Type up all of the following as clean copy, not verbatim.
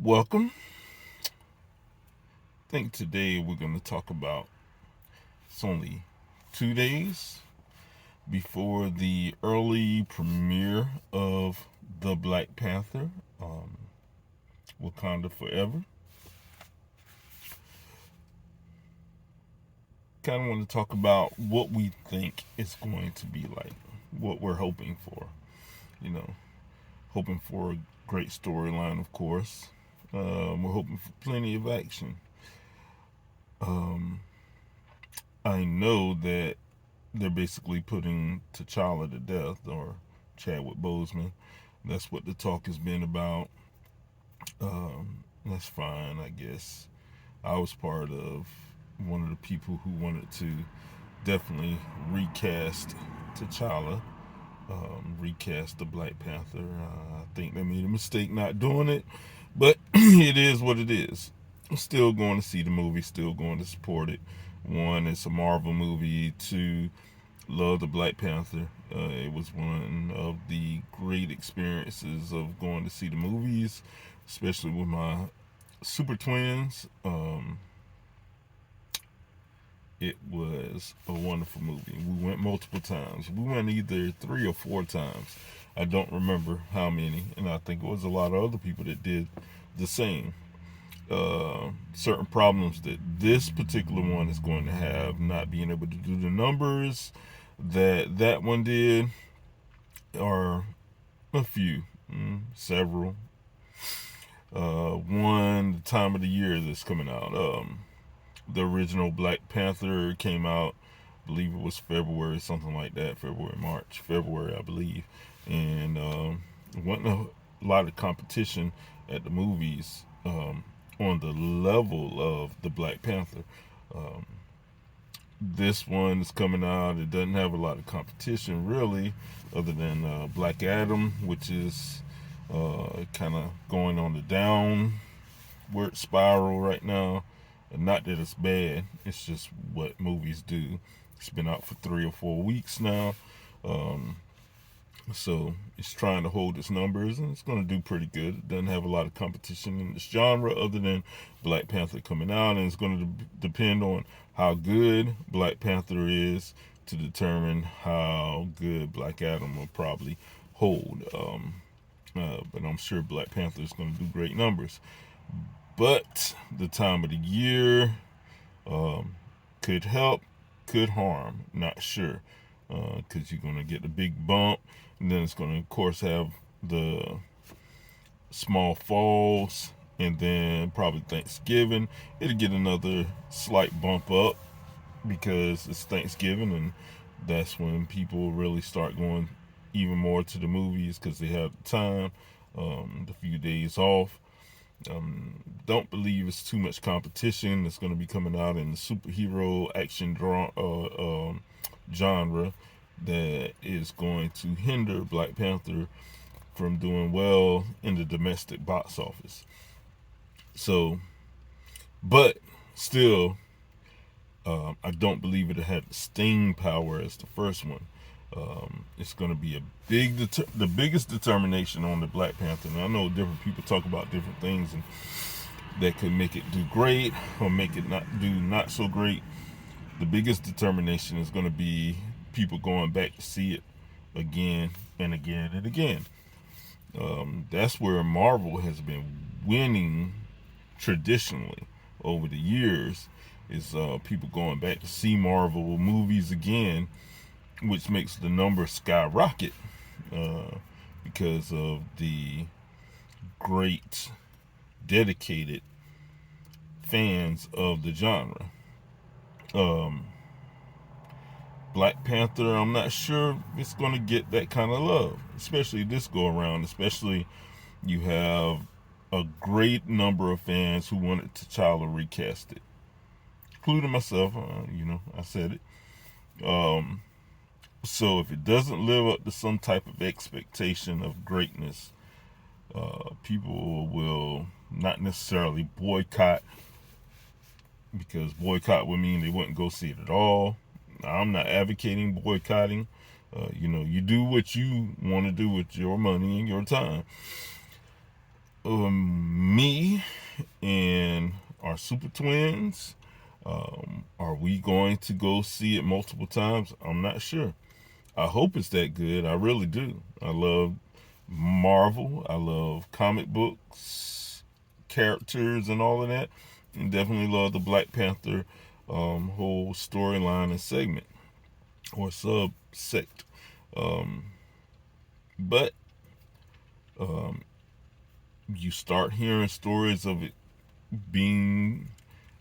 Welcome. I think today we're going to talk about it's only 2 days before the early premiere of the Black Panther, Wakanda Forever. Kind of want to talk about what we think it's going to be like, what we're hoping for. You know, hoping for a great storyline, of course. We're hoping for plenty of action. Um, I know that they're basically putting T'Challa to death, or Chadwick Boseman. That's what the talk has been about. That's fine, I guess. I was part of one of the people who wanted to definitely recast T'Challa, recast the Black Panther. I think they made a mistake not doing it, but it is what it is. I'm still going to see the movie, still going to support it. One, it's a Marvel movie. Two, love the Black Panther. It was one of the great experiences of going to see the movies, especially with my super twins. It was a wonderful movie. We went multiple times. We went either 3 or 4 times. I don't remember how many, and I think it was a lot of other people that did the same. Certain problems that this particular one is going to have, not being able to do the numbers that one did, are a few, several. One, the time of the year that's coming out. The original Black Panther came out, I believe it was February, something like that. February, I believe. And wasn't a lot of competition at the movies on the level of the Black Panther. Um, this one is coming out. It doesn't have a lot of competition, really, other than Black Adam, which is kind of going on the downward spiral right now. Not that it's bad, it's just what movies do. It's been out for 3 or 4 weeks now. Um, so it's trying to hold its numbers, and it's going to do pretty good. It doesn't have a lot of competition in this genre other than Black Panther coming out, and it's going to depend on how good Black Panther is to determine how good Black Adam will probably hold. But I'm sure Black Panther is going to do great numbers. But the time of the year could help, could harm. Not sure, because you're going to get the big bump, and then it's going to, of course, have the small falls, and then probably Thanksgiving. It'll get another slight bump up because it's Thanksgiving, and that's when people really start going even more to the movies because they have time, the few days off. Don't believe it's too much competition that's going to be coming out in the superhero action genre that is going to hinder Black Panther from doing well in the domestic box office. So, but still, I don't believe it had the staying power as the first one. It's going to be the biggest determination on the Black Panther. And I know different people talk about different things and that could make it do great or make it not so great. The biggest determination is going to be people going back to see it again and again and again. That's where Marvel has been winning traditionally over the years, is people going back to see Marvel movies again, which makes the number skyrocket because of the great dedicated fans of the genre. Black Panther, I'm not sure if it's going to get that kind of love, especially this go around. Especially, you have a great number of fans who wanted T'Challa recasted, including myself. I said it. So if it doesn't live up to some type of expectation of greatness, people will not necessarily boycott, because boycott would mean they wouldn't go see it at all. I'm not advocating boycotting. You do what you want to do with your money and your time. Me, our Super Twins. Are we going to go see it multiple times? I'm not sure. I hope it's that good. I really do. I love Marvel. I love comic books, characters, and all of that. And definitely love the Black Panther whole storyline and segment or subsect. But um, you start hearing stories of it being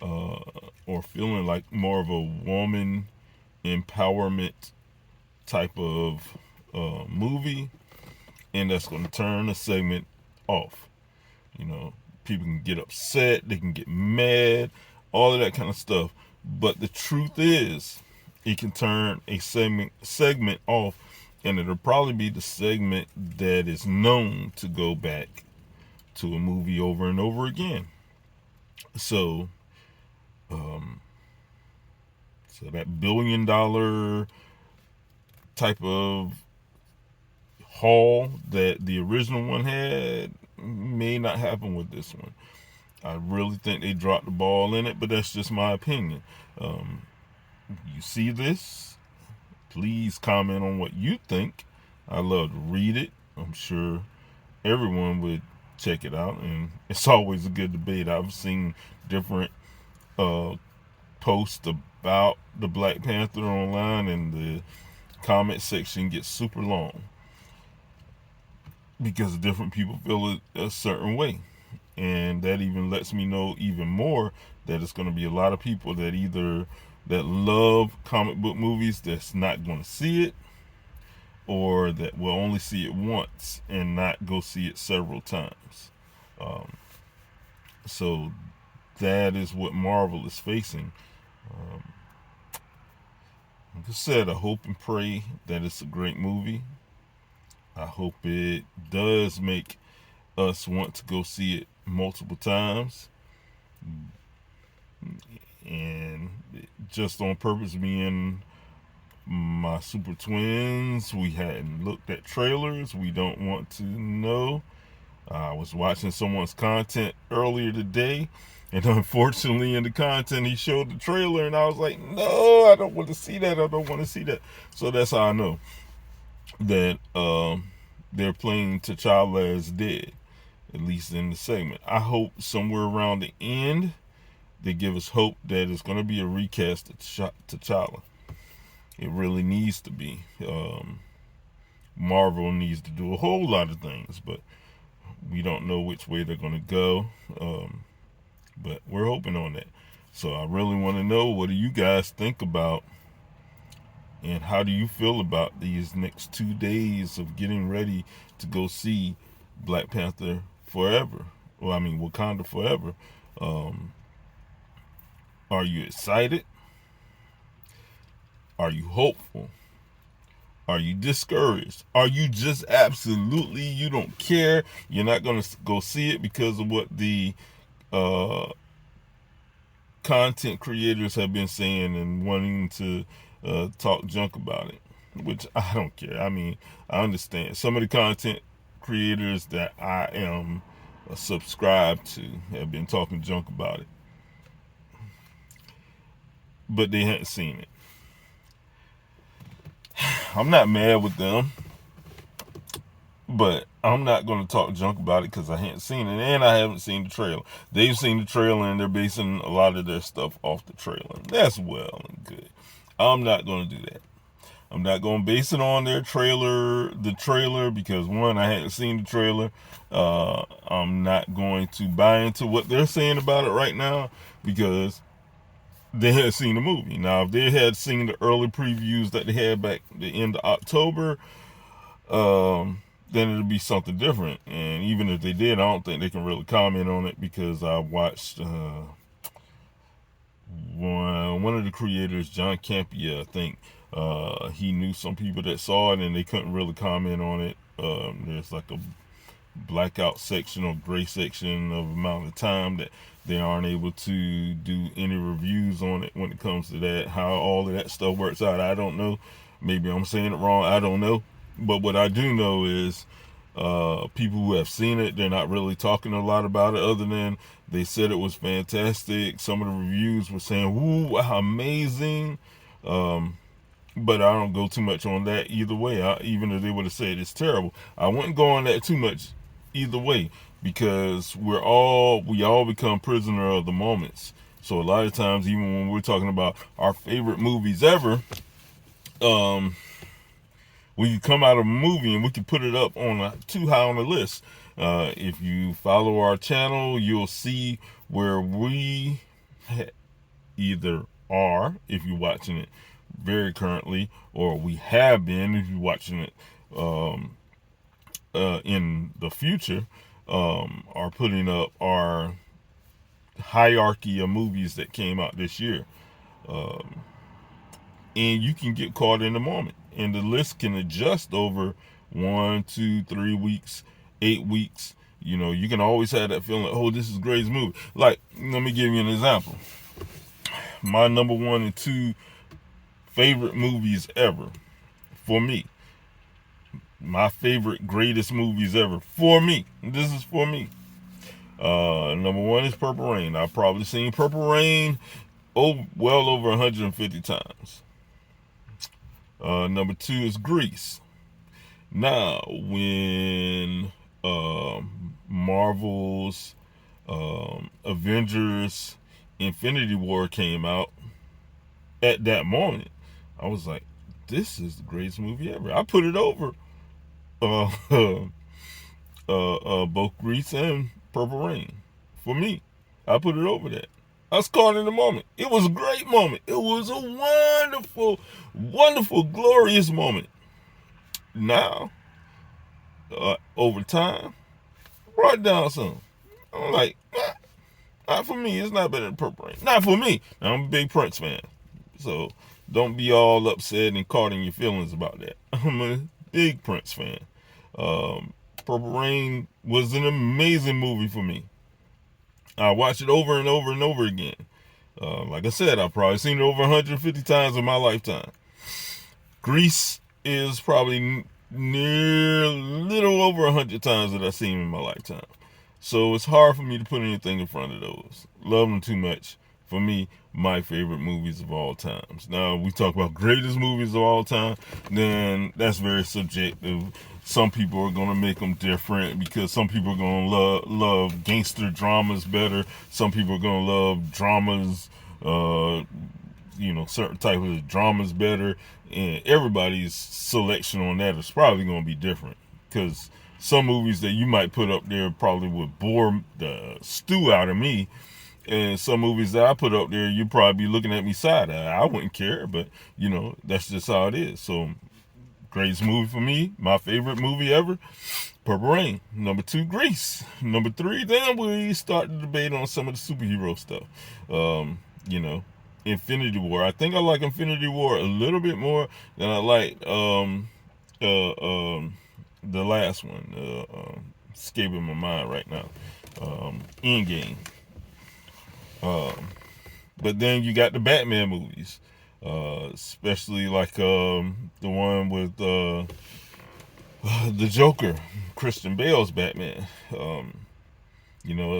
or feeling like more of a woman empowerment type of movie, and that's going to turn the segment off. You know, people can get upset, they can get mad, all of that kind of stuff. But the truth is, it can turn a segment off, and it'll probably be the segment that is known to go back to a movie over and over again. So, so that $1 billion type of haul that the original one had may not happen with this one. I really think they dropped the ball in it, but that's just my opinion. You see this, please comment on what you think. I love to read it. I'm sure everyone would check it out, and it's always a good debate. I've seen different posts about the Black Panther online, and the comment section gets super long because different people feel it a certain way. And that even lets me know even more that it's going to be a lot of people that either that love comic book movies that's not going to see it, or that will only see it once and not go see it several times. So that is what Marvel is facing. Like I said, I hope and pray that it's a great movie. I hope it does make us want to go see it multiple times, and just on purpose, me and my Super Twins, we hadn't looked at trailers. We don't want to know. I was watching someone's content earlier today, and unfortunately in the content he showed the trailer, and I was like, no, I don't want to see that. I don't want to see that. So that's how I know that they're playing T'Challa as dead, at least in the segment. I hope somewhere around the end they give us hope that it's going to be a recast of T'Challa. It really needs to be. Marvel needs to do a whole lot of things, but we don't know which way they're going to go. But we're hoping on that. So I really want to know, what do you guys think about, and how do you feel about these next 2 days of getting ready to go see Black Panther Forever? Well, I mean, Wakanda Forever. Are you excited? Are you hopeful? Are you discouraged? Are you just absolutely, you don't care? You're not going to go see it because of what the content creators have been saying and wanting to talk junk about it, which I don't care. I mean, I understand. Some of the content creators that I am subscribed to have been talking junk about it, but they hadn't seen it. I'm not mad with them, but I'm not going to talk junk about it because I hadn't seen it, and I haven't seen the trailer. They've seen the trailer, and they're basing a lot of their stuff off the trailer. That's well and good. I'm not going to do that. I'm not going to base it on the trailer, because one, I hadn't seen the trailer. I'm not going to buy into what they're saying about it right now because they had seen the movie. Now, if they had seen the early previews that they had back the end of October, then it'll be something different. And even if they did, I don't think they can really comment on it because I watched one of the creators, John Campia, I think, he knew some people that saw it and they couldn't really comment on it. There's like a blackout section or gray section of amount of time that they aren't able to do any reviews on it when it comes to that. How all of that stuff works out, I don't know. Maybe I'm saying it wrong, I don't know. But what I do know is People who have seen it, they're not really talking a lot about it other than they said it was fantastic. Some of the reviews were saying, "Ooh, how amazing." Um, but I don't go too much on that either way. Even if they would have said it's terrible, I wouldn't go on that too much either way, because we all become prisoner of the moments. So a lot of times, even when we're talking about our favorite movies ever, um, we can come out of a movie and we can put it up on too high on the list. If you follow our channel, you'll see where we either are, if you're watching it very currently, or we have been, if you're watching it in the future, are putting up our hierarchy of movies that came out this year. Um, and you can get caught in the moment. And the list can adjust over 1, 2, 3 weeks, 8 weeks. You know, you can always have that feeling, oh, this is the greatest movie. Like, let me give you an example. My number 1 and 2 favorite movies ever, for me, my favorite greatest movies ever, for me, this is for me. Number 1 is Purple Rain. I've probably seen Purple Rain well over 150 times. Number 2 is Grease. Now, when Marvel's Avengers Infinity War came out, at that moment, I was like, this is the greatest movie ever. I put it over both Grease and Purple Rain. For me, I put it over that. I was caught in the moment. It was a great moment. It was a wonderful, wonderful, glorious moment. Now, over time, brought down some. I'm like, not for me. It's not better than Purple Rain. Not for me. Now, I'm a big Prince fan, so don't be all upset and caught in your feelings about that. I'm a big Prince fan. Purple Rain was an amazing movie for me. I watched it over and over and over again. Like I said, I've probably seen it over 150 times in my lifetime. Grease is probably near a little over 100 times that I've seen in my lifetime. So it's hard for me to put anything in front of those. Love them too much. For me, my favorite movies of all times. Now, we talk about greatest movies of all time, then that's very subjective. Some people are going to make them different because some people are going to love gangster dramas better. Some people are going to love dramas, certain type of dramas better. And everybody's selection on that is probably going to be different, because some movies that you might put up there probably would bore the stew out of me. And some movies that I put up there, you'd probably be looking at me side eye. I wouldn't care, but, that's just how it is. So, greatest movie for me, my favorite movie ever, Purple Rain. Number 2, Grease. Number 3, then we start the debate on some of the superhero stuff. Infinity War. I think I like Infinity War a little bit more than I like the last one. Escaping my mind right now. Endgame. But then you got the Batman movies, especially like the one with the Joker, Christian Bale's Batman. A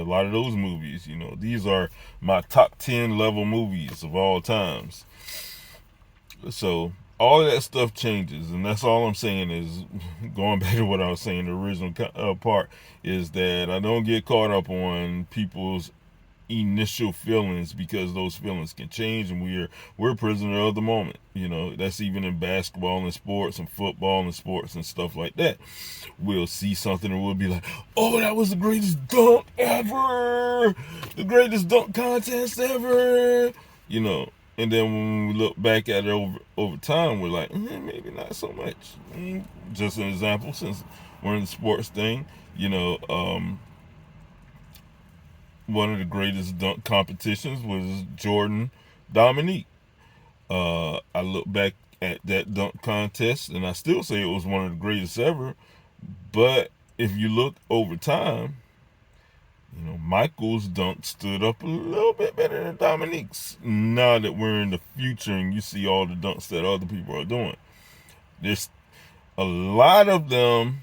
lot of those movies, these are my top 10 level movies of all times. So all of that stuff changes, and that's all I'm saying is, going back to what I was saying, the original part is that I don't get caught up on people's initial feelings, because those feelings can change, and we're prisoner of the moment. That's even in basketball and sports and football and sports and stuff like that. We'll see something and we'll be like, oh, that was the greatest dunk ever, the greatest dunk contest ever, and then when we look back at it over time, we're like, maybe not so much. Just an example, since we're in the sports thing, one of the greatest dunk competitions was Jordan Dominique. I look back at that dunk contest and I still say it was one of the greatest ever. But if you look over time, Michael's dunk stood up a little bit better than Dominique's. Now that we're in the future and you see all the dunks that other people are doing, there's a lot of them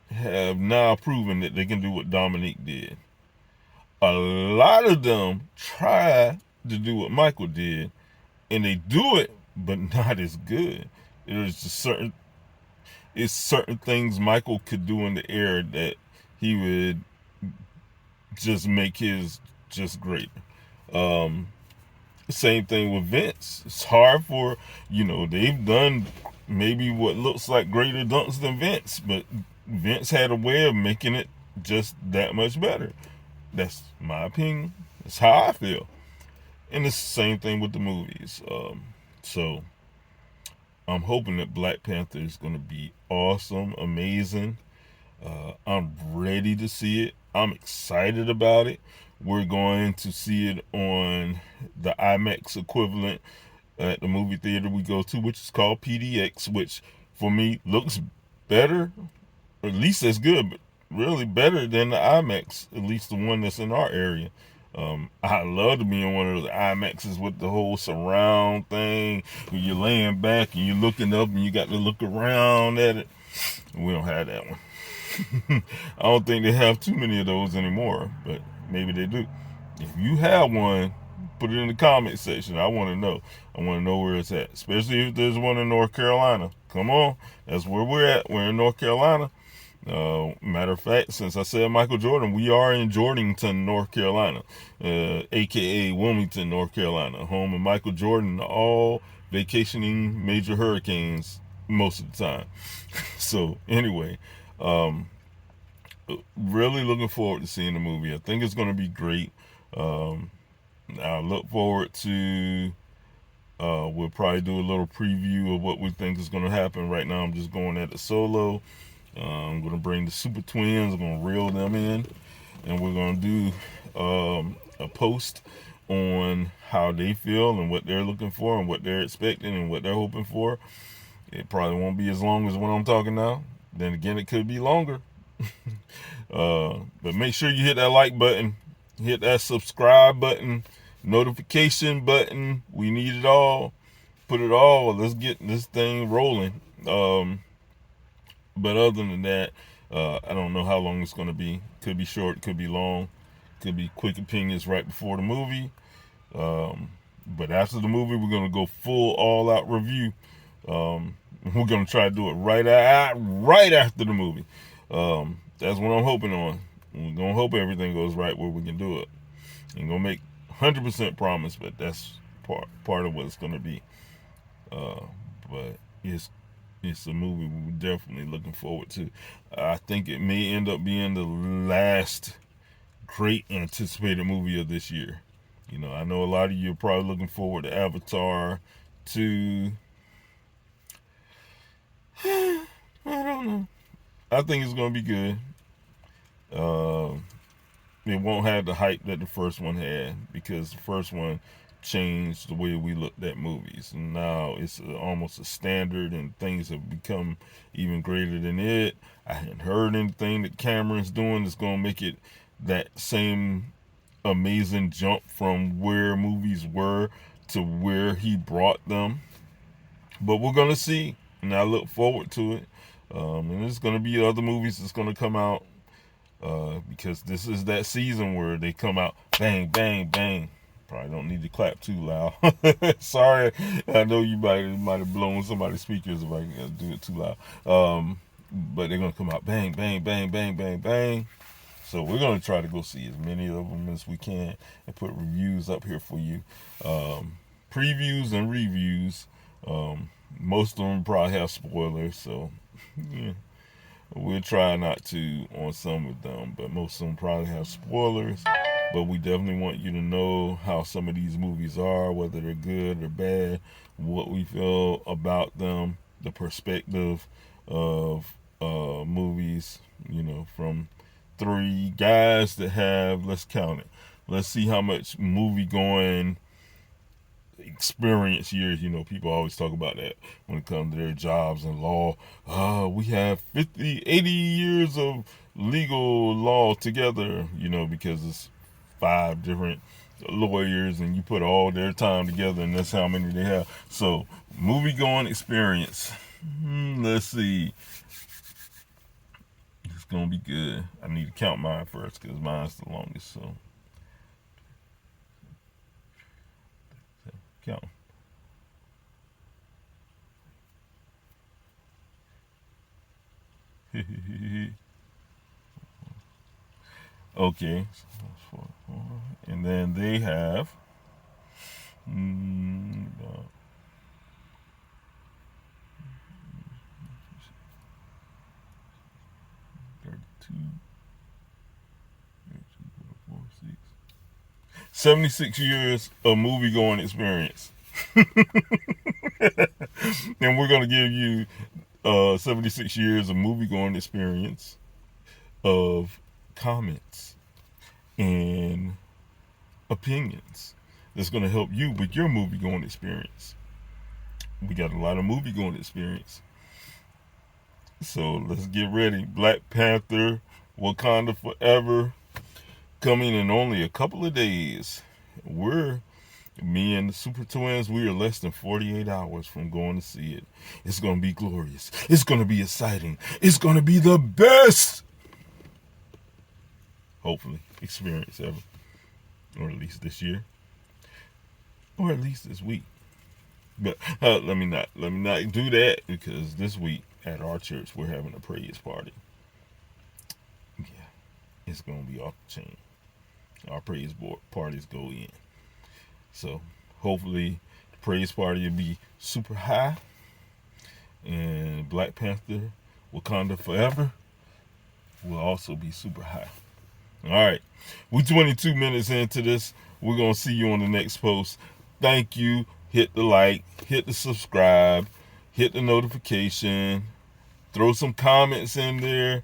have now proven that they can do what Dominique did. A lot of them try to do what Michael did, and they do it, but not as good. There's just certain things Michael could do in the air that he would just make his just greater. Um, Same thing with Vince. It's hard for, they've done maybe what looks like greater dunks than Vince, but Vince had a way of making it just that much better. That's my opinion. That's how I feel. And it's the same thing with the movies. So I'm hoping that Black Panther is going to be awesome, amazing. I'm ready to see it. I'm excited about it. We're going to see it on the IMAX equivalent at the movie theater we go to, which is called PDX, which for me looks better, or at least as good, but really better than the IMAX, at least the one that's in our area. I love to be in one of those IMAXs with the whole surround thing, where you're laying back and you're looking up and you got to look around at it. We don't have that one. I don't think they have too many of those anymore, but maybe they do. If you have one, put it in the comment section. I want to know. I want to know where it's at, especially if there's one in North Carolina. Come on, that's where we're at. We're in North Carolina. Matter of fact, since I said Michael Jordan, we are in Jordanton, North Carolina, aka Wilmington, North Carolina, home of Michael Jordan, all vacationing major hurricanes most of the time. So anyway, really looking forward to seeing the movie. I think it's going to be great. I look forward to. We'll probably do a little preview of what we think is going to happen. Right now, I'm just going at it solo. I'm going to bring the Super Twins. I'm going to reel them in, and we're going to do a post on how they feel and what they're looking for and what they're expecting and what they're hoping for. It probably won't be as long as what I'm talking now. Then again, it could be longer. But make sure you hit that like button, hit that subscribe button, notification button. We need it all. Put it all. Let's get this thing rolling. But other than that, I don't know how long it's going to be. Could be short, could be long, could be quick opinions right before the movie. But after the movie, we're going to go full all-out review. We're going to try to do it right after the movie. That's what I'm hoping on. We're going to hope everything goes right where we can do it. Ain't going to make 100% promise, but that's part of what it's going to be. But it's a movie we're definitely looking forward to. I think it may end up being the last great anticipated movie of this year. I know a lot of you are probably looking forward to Avatar 2. I don't know. I think it's going to be good. It won't have the hype that the first one had, because the first one changed the way we looked at movies, and now it's almost a standard, and things have become even greater than it. I hadn't heard anything that Cameron's doing that's going to make it that same amazing jump from where movies were to where he brought them, but we're going to see, and I look forward to it. And there's going to be other movies that's going to come out, because this is that season where they come out bang, bang, bang. Probably don't need to clap too loud. Sorry, I know you might have blown somebody's speakers if I do it too loud. But they're gonna come out bang, bang, bang, bang, bang, bang. So we're gonna try to go see as many of them as we can and put reviews up here for you. Previews and reviews. Most of them probably have spoilers, so yeah. We'll try not to on some of them, but most of them probably have spoilers. But we definitely want you to know how some of these movies are, whether they're good or bad, what we feel about them, the perspective of movies, from three guys that have, let's count it. Let's see how much movie going experience years. People always talk about that when it comes to their jobs and law. We have 50, 80 years of legal law together, because it's 5 different lawyers and you put all their time together, and that's how many they have. So movie going experience. Let's see. gonna be good. I need to count mine first because mine's the longest. So count. Okay, and then they have about 32, 76 years of movie going experience. And we're going to give you 76 years of movie going experience of comments and opinions that's going to help you with your movie going experience. We got a lot of movie going experience. So let's get ready. Black Panther Wakanda Forever coming in only a couple of days. Me and the Super Twins, we are less than 48 hours from going to see it. It's going to be glorious. It's going to be exciting. It's going to be the best, hopefully, experience ever. Or at least this year. Or at least this week. But let me not do that, because this week at our church we're having a praise party. Yeah, it's going to be off the chain. Our praise parties go in. So hopefully the praise party will be super high, and Black Panther Wakanda Forever will also be super high. All right, we're 22 minutes into this. We're going to see you on the next post. Thank you. Hit the like, hit the subscribe, hit the notification, throw some comments in there.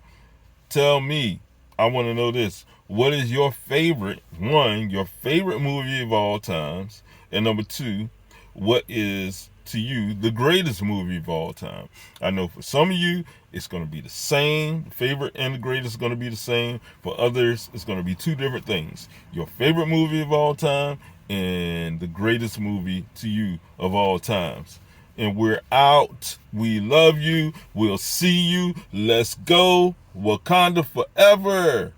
Tell me, I want to know this. What is your favorite, your favorite movie of all times? And number two, what is, to you, the greatest movie of all time? I know for some of you, it's going to be the same. Favorite and the greatest is going to be the same. For others, it's going to be two different things. Your favorite movie of all time and the greatest movie to you of all times. And we're out. We love you. We'll see you. Let's go. Wakanda Forever.